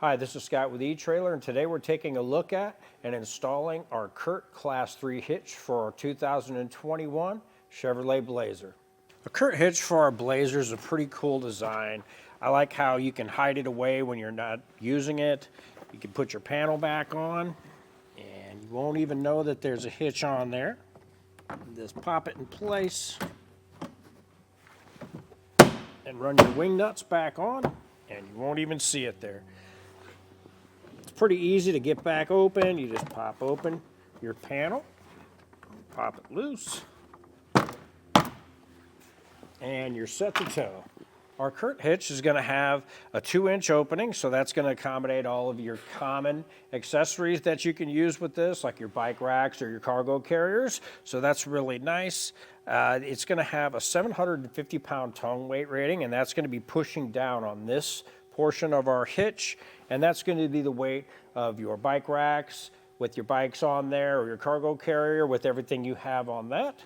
Hi, this is Scott with eTrailer, and today we're taking a look at and installing our CURT Class 3 hitch for our 2021 Chevrolet Blazer. A CURT hitch for our Blazer is a pretty cool design. I like how you can hide it away when you're not using it. You can put your panel back on, and you won't even know that there's a hitch on there. Just pop it in place, and run your wing nuts back on, and you won't even see it there. Pretty easy to get back open. You just pop open your panel, pop it loose, and you're set to tow. Our CURT hitch is going to have a 2-inch opening, so that's going to accommodate all of your common accessories that you can use with this, like your bike racks or your cargo carriers. So that's really nice. It's going to have a 750-pound tongue weight rating, and that's going to be pushing down on this portion of our hitch, and that's going to be the weight of your bike racks with your bikes on there, or your cargo carrier with everything you have on that.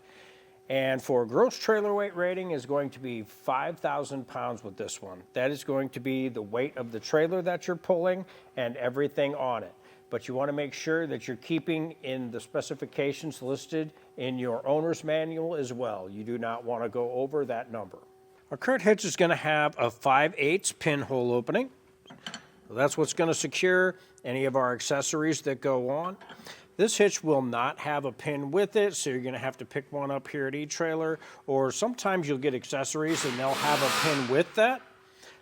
And for gross trailer weight rating is going to be 5,000 pounds with this one. That is going to be the weight of the trailer that you're pulling and everything on it. But you want to make sure that you're keeping in the specifications listed in your owner's manual as well. You do not want to go over that number. Our CURT hitch is going to have a 5/8 pinhole opening. So that's what's going to secure any of our accessories that go on. This hitch will not have a pin with it, so you're going to have to pick one up here at eTrailer, or sometimes you'll get accessories and they'll have a pin with that.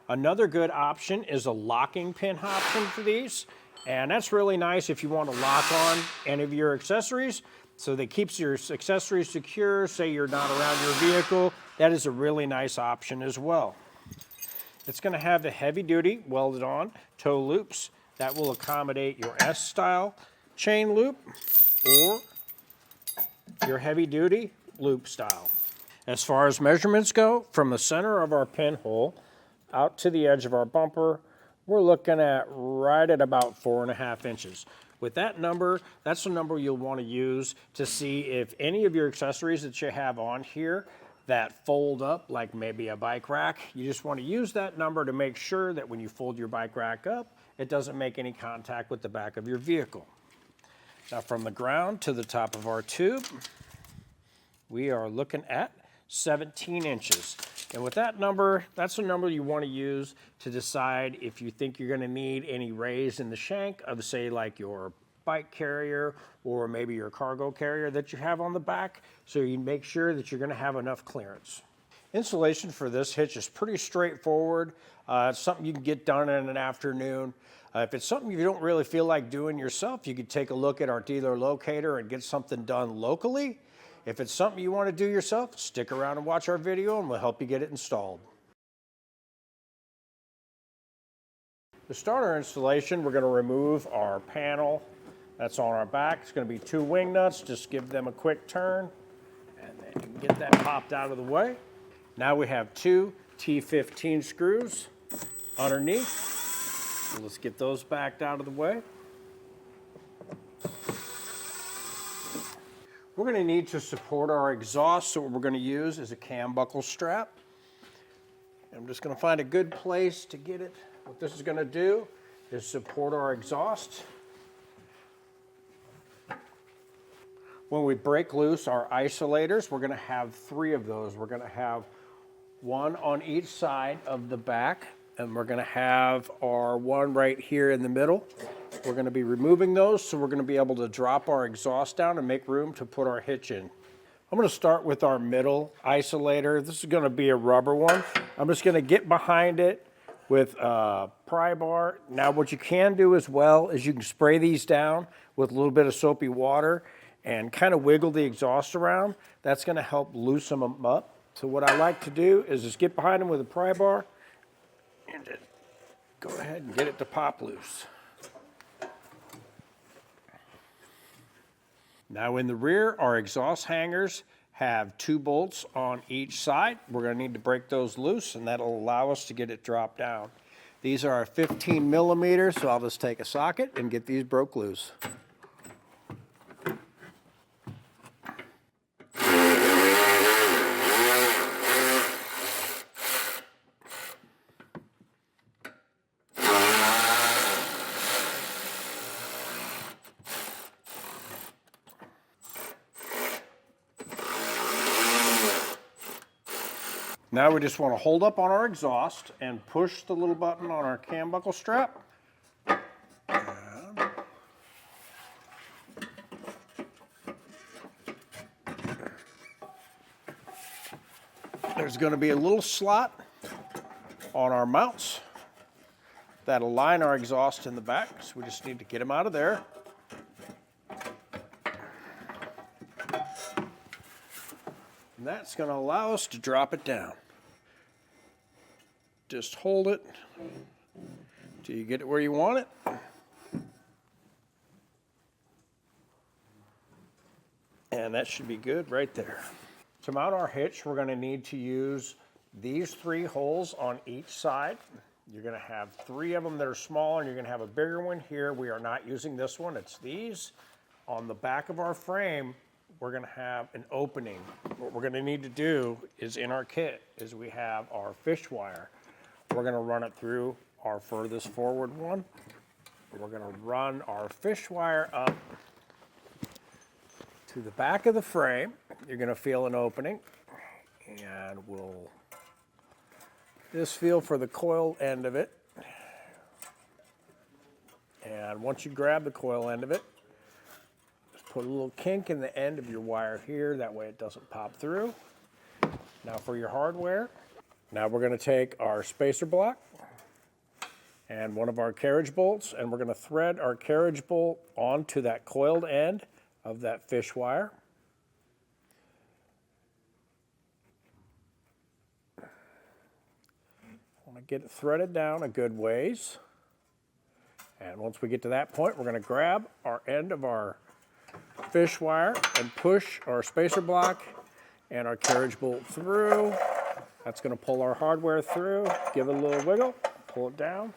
Another good option is a locking pin option for these, and that's really nice if you want to lock on any of your accessories. So that keeps your accessories secure, say you're not around your vehicle. That is a really nice option as well. It's going to have the heavy-duty welded on toe loops that will accommodate your S-style chain loop or your heavy-duty loop style. As far as measurements go, from the center of our pinhole out to the edge of our bumper, we're looking at right at about 4.5 inches. With that number, that's the number you'll want to use to see if any of your accessories that you have on here that fold up, like maybe a bike rack, you just want to use that number to make sure that when you fold your bike rack up, it doesn't make any contact with the back of your vehicle. Now from the ground to the top of our tube, we are looking at 17 inches. And with that number, that's the number you want to use to decide if you think you're going to need any raise in the shank of, say, like your bike carrier or maybe your cargo carrier that you have on the back, so you make sure that you're going to have enough clearance. Installation for this hitch is pretty straightforward. It's something you can get done in an afternoon. If it's something you don't really feel like doing yourself, you could take a look at our dealer locator and get something done locally. If it's something you want to do yourself, stick around and watch our video and we'll help you get it installed. To start our installation, we're going to remove our panel that's on our back. It's going to be 2 wing nuts. Just give them a quick turn and then you can get that popped out of the way. Now we have 2 T15 screws underneath. So let's get those backed out of the way. We're going to need to support our exhaust, so what we're going to use is a cam buckle strap. I'm just going to find a good place to get it. What this is going to do is support our exhaust. When we break loose our isolators, we're going to have 3 of those. We're going to have 1 on each side of the back, and we're going to have our 1 right here in the middle. We're going to be removing those, so we're going to be able to drop our exhaust down and make room to put our hitch in. I'm going to start with our middle isolator. This is going to be a rubber one. I'm just going to get behind it with a pry bar. Now what you can do as well is you can spray these down with a little bit of soapy water and kind of wiggle the exhaust around. That's going to help loosen them up. So what I like to do is just get behind them with a pry bar and just go ahead and get it to pop loose. Now in the rear, our exhaust hangers have 2 bolts on each side. We're going to need to break those loose, and that'll allow us to get it dropped down. These are 15 millimeters, so I'll just take a socket and get these broke loose. Now we just want to hold up on our exhaust and push the little button on our cam buckle strap. There's going to be a little slot on our mounts that align our exhaust in the back, so we just need to get them out of there. And that's going to allow us to drop it down. Just hold it till you get it where you want it. And that should be good right there. To mount our hitch, we're going to need to use these 3 holes on each side. You're going to have 3 of them that are small, and you're going to have a bigger one here. We are not using this one. It's these. On the back of our frame, we're going to have an opening. What we're going to need to do is in our kit is we have our fish wire. We're going to run it through our furthest forward one. We're going to run our fish wire up to the back of the frame. You're going to feel an opening, and we'll just feel for the coil end of it. And once you grab the coil end of it, just put a little kink in the end of your wire here, that way it doesn't pop through. Now for your hardware, now we're going to take our spacer block and one of our carriage bolts, and we're going to thread our carriage bolt onto that coiled end of that fish wire. Want to get it threaded down a good ways. And once we get to that point, we're going to grab our end of our fish wire and push our spacer block and our carriage bolt through. That's going to pull our hardware through, give it a little wiggle, pull it down.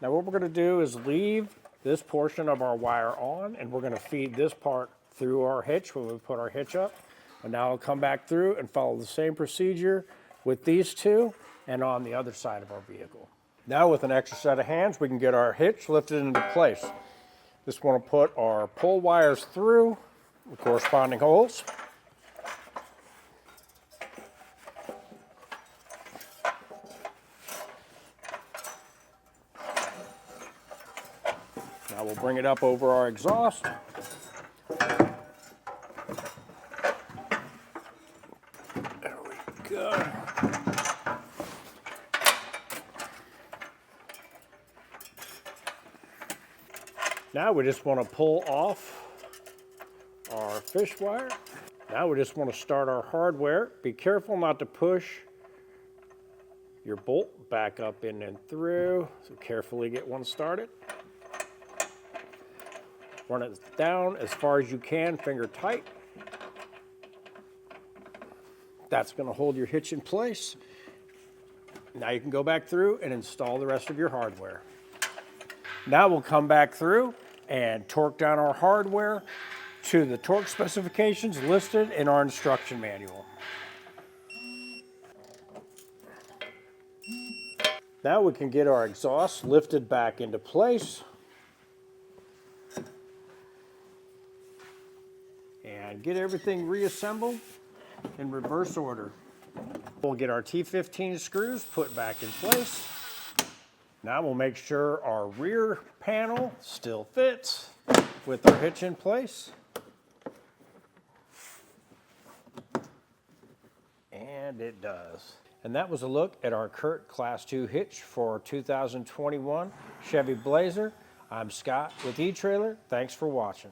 Now what we're going to do is leave this portion of our wire on, and we're going to feed this part through our hitch when we put our hitch up. And now I'll come back through and follow the same procedure with these 2 and on the other side of our vehicle. Now with an extra set of hands, we can get our hitch lifted into place. Just want to put our pull wires through the corresponding holes. Now we'll bring it up over our exhaust. There we go. Now we just want to pull off our fish wire. Now we just want to start our hardware. Be careful not to push your bolt back up in and through. So carefully get one started. Run it down as far as you can, finger tight. That's going to hold your hitch in place. Now you can go back through and install the rest of your hardware. Now we'll come back through and torque down our hardware to the torque specifications listed in our instruction manual. Now we can get our exhaust lifted back into place and get everything reassembled in reverse order. We'll get our T15 screws put back in place. Now we'll make sure our rear panel still fits with our hitch in place. And it does. And that was a look at our CURT Class 2 hitch for 2021 Chevy Blazer. I'm Scott with eTrailer. Thanks for watching.